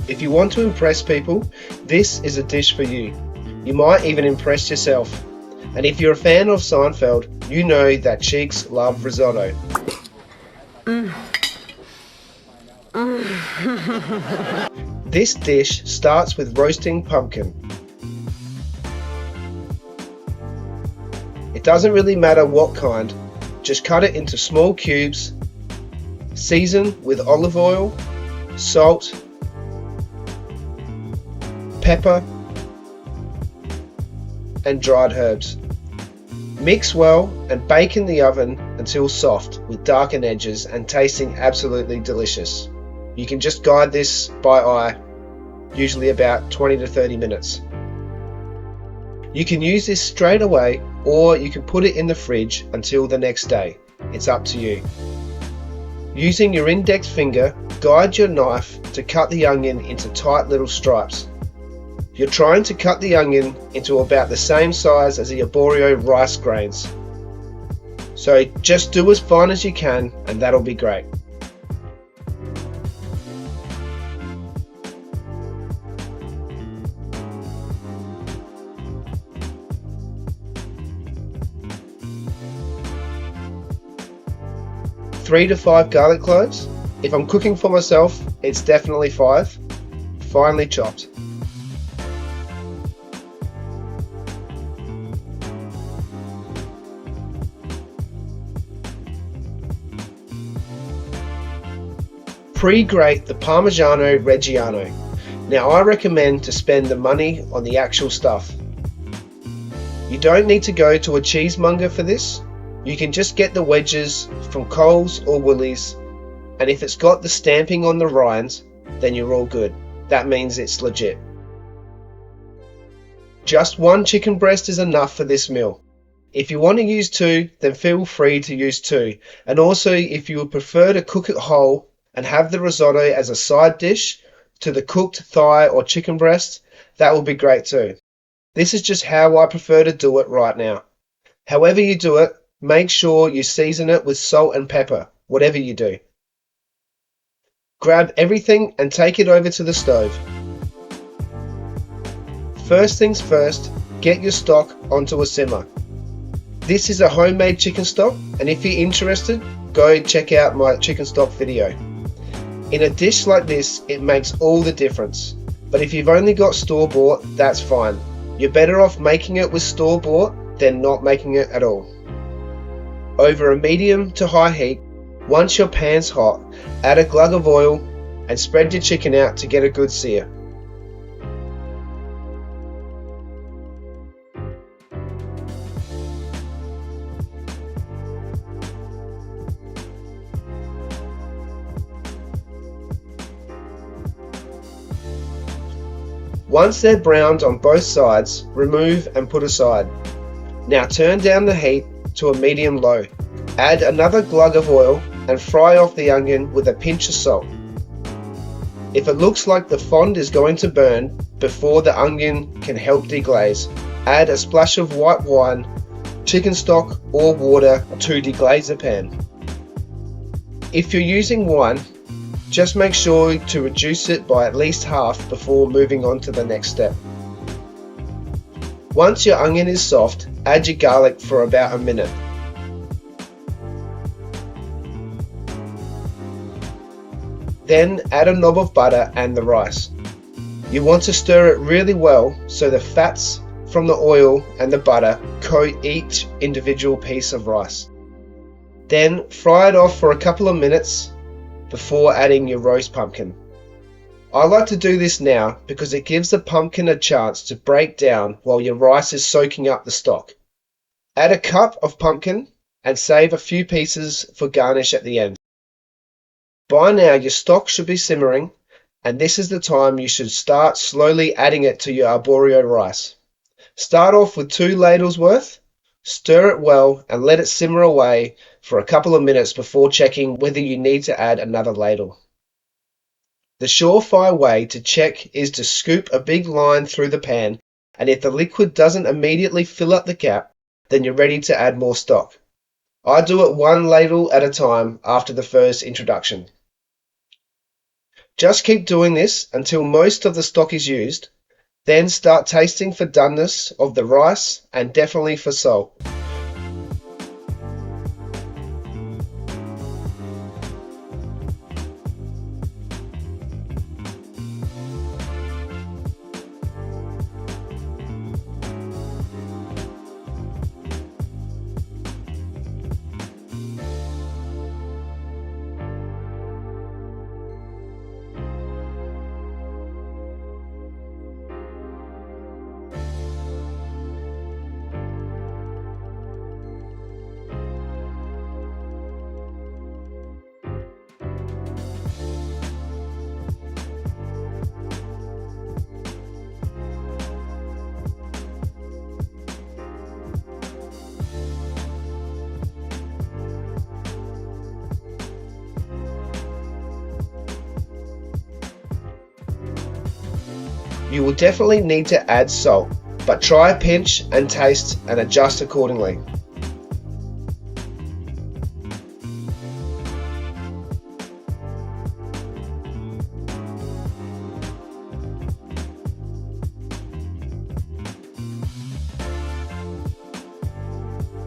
If you want to impress people, this is a dish for you. You might even impress yourself. And if you're a fan of Seinfeld, you know that cheeks love risotto. This dish starts with roasting pumpkin. It doesn't really matter what kind, just cut it into small cubes, season with olive oil, salt, pepper, and dried herbs. Mix well and bake in the oven until soft with darkened edges and tasting absolutely delicious. You can just guide this by eye, usually about 20 to 30 minutes. You can use this straight away or you can put it in the fridge until the next day. It's up to you. Using your index finger, guide your knife to cut the onion into tight little stripes. You're trying to cut the onion into about the same size as the arborio rice grains. So just do as fine as you can and that'll be great. Three to 5 garlic cloves. If I'm cooking for myself, it's definitely 5. Finely chopped. Pre-grate the parmisiano reggiano. Now I recommend to spend the money on the actual stuff. You don't need to go to a cheesemonger for this. You can just get the wedges from Coles or Woolies, and if it's got the stamping on the rinds, then you're all good. That means it's legit. Just 1 chicken breast is enough for this meal. If you want to use 2, then feel free to use 2. And also, if you would prefer to cook it whole and have the risotto as a side dish to the cooked thigh or chicken breast, that will be great too. This is just how I prefer to do it right now. However you do it, make sure you season it with salt and pepper, whatever you do. Grab everything and take it over to the stove. First things first, get your stock onto a simmer. This is a homemade chicken stock, and if you're interested, go check out my chicken stock video. In a dish like this, it makes all the difference. But if you've only got store-bought, that's fine. You're better off making it with store-bought than not making it at all. Over a medium to high heat, once your pan's hot, add a glug of oil and spread your chicken out to get a good sear. Once they're browned on both sides, remove and put aside. Now turn down the heat to a medium-low. Add another glug of oil and fry off the onion with a pinch of salt. If it looks like the fond is going to burn before the onion can help deglaze, add a splash of white wine, chicken stock or water to deglaze the pan. If you're using wine, just make sure to reduce it by at least half before moving on to the next step. Once your onion is soft, add your garlic for about a minute. Then add a knob of butter and the rice. You want to stir it really well so the fats from the oil and the butter coat each individual piece of rice. Then fry it off for a couple of minutes before adding your roast pumpkin. I like to do this now because it gives the pumpkin a chance to break down while your rice is soaking up the stock. Add a cup of pumpkin and save a few pieces for garnish at the end. By now your stock should be simmering, and this is the time you should start slowly adding it to your arborio rice. Start off with 2 ladles worth, stir it well and let it simmer away for a couple of minutes before checking whether you need to add another ladle. The surefire way to check is to scoop a big line through the pan, and if the liquid doesn't immediately fill up the gap, then you're ready to add more stock. I do it 1 ladle at a time after the first introduction. Just keep doing this until most of the stock is used, then start tasting for doneness of the rice and definitely for salt. You will definitely need to add salt, but try a pinch and taste and adjust accordingly.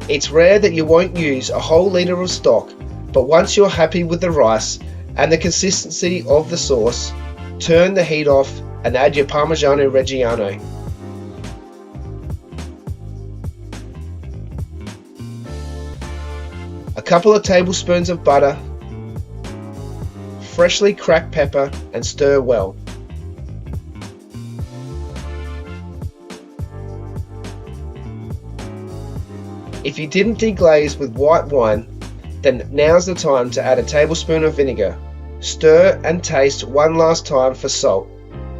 It's rare that you won't use a whole litre of stock, but once you're happy with the rice and the consistency of the sauce, turn the heat off and add your parmigiano reggiano. A couple of tablespoons of butter, freshly cracked pepper, and stir well. If you didn't deglaze with white wine, then now's the time to add a tablespoon of vinegar. Stir and taste one last time for salt.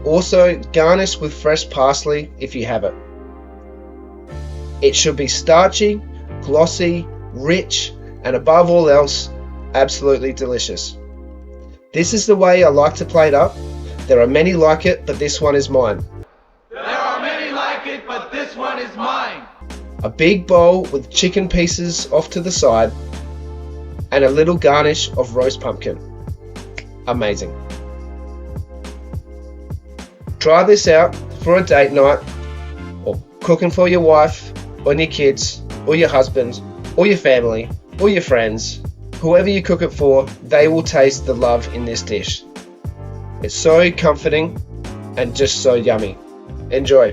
Also, garnish with fresh parsley if you have it. It should be starchy, glossy, rich, and above all else, absolutely delicious. This is the way I like to plate up. There are many like it, but this one is mine. There are many like it, but this one is mine. A big bowl with chicken pieces off to the side, and a little garnish of roast pumpkin. Amazing. Try this out for a date night, or cooking for your wife, or your kids, or your husband, or your family, or your friends. Whoever you cook it for, they will taste the love in this dish. It's so comforting and just so yummy. Enjoy.